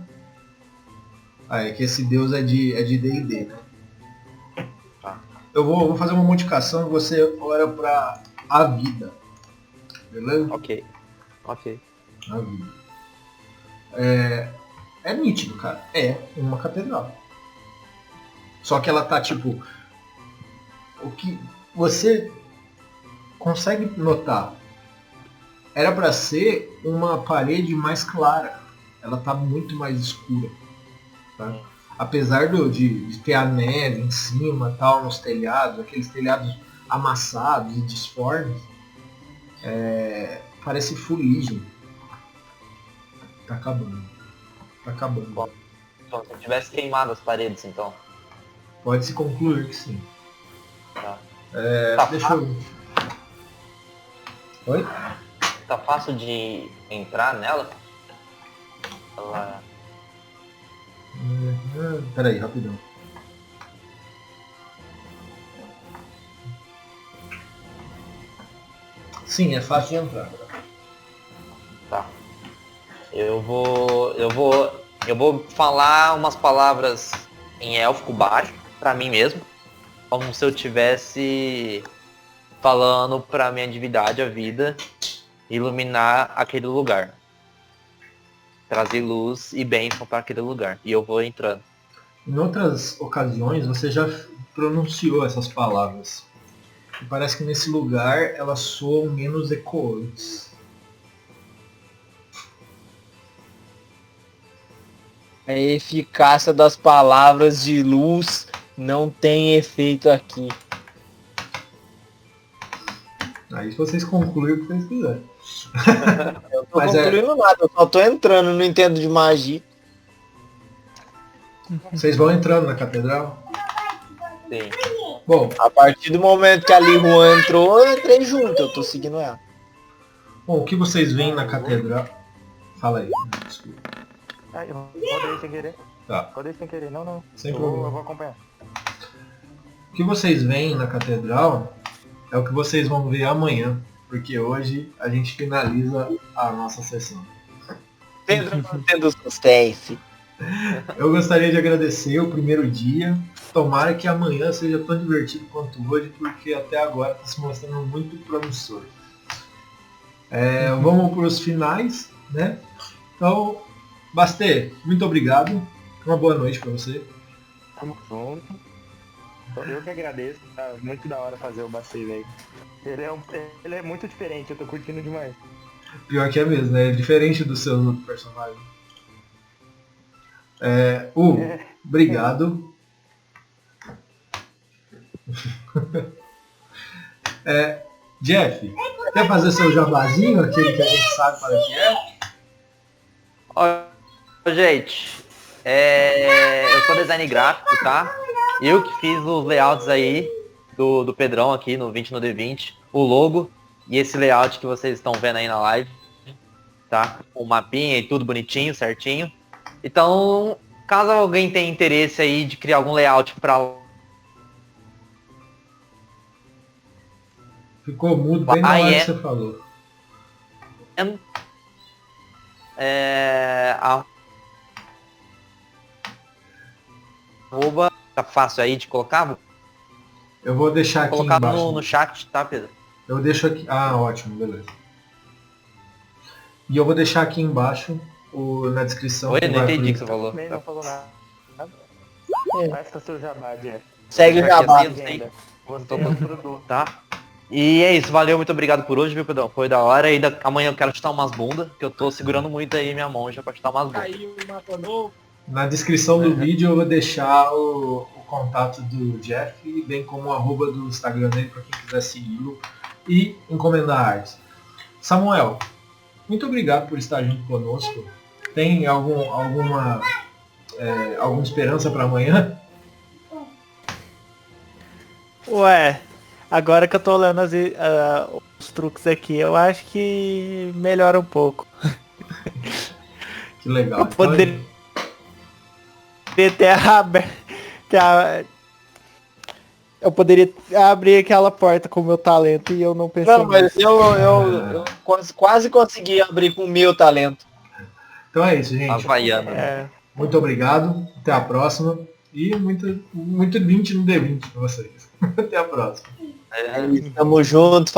É que esse deus é de D&D, né? Tá. vou fazer uma modificação e você ora pra a vida. Beleza? Ok. Ok. A vida. É nítido, cara. É uma catedral. Só que ela tá tipo... O que você consegue notar era pra ser uma parede mais clara. Ela tá muito mais escura. Tá? Apesar de ter a neve em cima, tal, nos telhados, aqueles telhados amassados e disformes, parece fuligem. Tá acabando. Tá acabando. Bom, então, se eu tivesse queimado as paredes, então. Pode-se concluir que sim. Tá. Deixa eu... Oi? Tá fácil de entrar nela? Ela... Peraí, rapidão. Sim, é fácil de entrar. Tá. Eu vou falar umas palavras em élfico baixo pra mim mesmo, como se eu tivesse falando pra minha divindade, a vida, iluminar aquele lugar, trazer luz e bênção para aquele lugar. E eu vou entrando. Em outras ocasiões você já pronunciou essas palavras. E parece que nesse lugar elas soam menos ecoantes. A eficácia das palavras de luz não tem efeito aqui. Aí vocês concluem o que vocês quiserem. Eu não tô Mas concluindo nada, eu só tô entrando, não entendo de magia. Vocês vão entrando na catedral? Sim. Bom, A partir do momento que a Li Juan entrou, eu entrei junto, eu tô seguindo ela. o que vocês veem na catedral... Fala aí. Desculpa. Ai, eu rodei sem querer. Tá. Rodei sem querer. Não. Sem eu problema. vou acompanhar. O que vocês veem na catedral é o que vocês vão ver amanhã. Porque hoje a gente finaliza a nossa sessão. Pedro mantendo suspense. Eu gostaria de agradecer o primeiro dia. Tomara que amanhã seja tão divertido quanto hoje, porque até agora está se mostrando muito promissor. Vamos para os finais, né? Então, Bastê, muito obrigado. Uma boa noite para você. Tamo junto. Eu que agradeço. Tá muito da hora fazer o Bastê, velho. Ele é muito diferente, eu tô curtindo demais. Pior que é mesmo, né? Diferente dos seus outros personagens. Obrigado. Jeff, quer fazer seu jabazinho, aquele que a gente sabe para que é? Ó, gente, eu sou design gráfico, tá? Eu que fiz os layouts aí do Pedrão aqui no 20 no D20, o logo e esse layout que vocês estão vendo aí na live, tá? O mapinha e tudo bonitinho, certinho. Então, caso alguém tenha interesse aí de criar algum layout para Ficou mudo bem na hora que você falou. Arroba, tá fácil aí de colocar? Eu vou deixar aqui Colocar embaixo. no chat, tá, Pedro? Eu deixo aqui. Ah, ótimo, beleza. E eu vou deixar aqui embaixo na descrição. Oi, que não vai entendi o pro- que você falou. Nem não falou nada. Gasta seu jabá, Jeff. Segue o jabá. Eu sei. Você é o produto. Tá? E é isso, valeu, muito obrigado por hoje, viu, Pedrão? Foi da hora. E amanhã eu quero chutar umas bundas, que eu tô segurando muito aí minha mão já pra chutar umas bundas. Caiu e matou novo. Na descrição do vídeo eu vou deixar o contato do Jeff, bem como o arroba do Instagram dele para quem quiser segui-lo e encomendar artes. Samuel, muito obrigado por estar junto conosco. Tem alguma esperança para amanhã? Ué, agora que eu tô olhando os truques aqui, eu acho que melhora um pouco. Que legal. Eu poderia ter aberto. Eu poderia abrir aquela porta com o meu talento e eu não pensei Não, mas nisso. eu quase consegui abrir com o meu talento. Então é isso, gente. Havaiano. É. Muito obrigado. Até a próxima. E muito 20 no D20 para vocês. Até a próxima. É isso, tamo junto.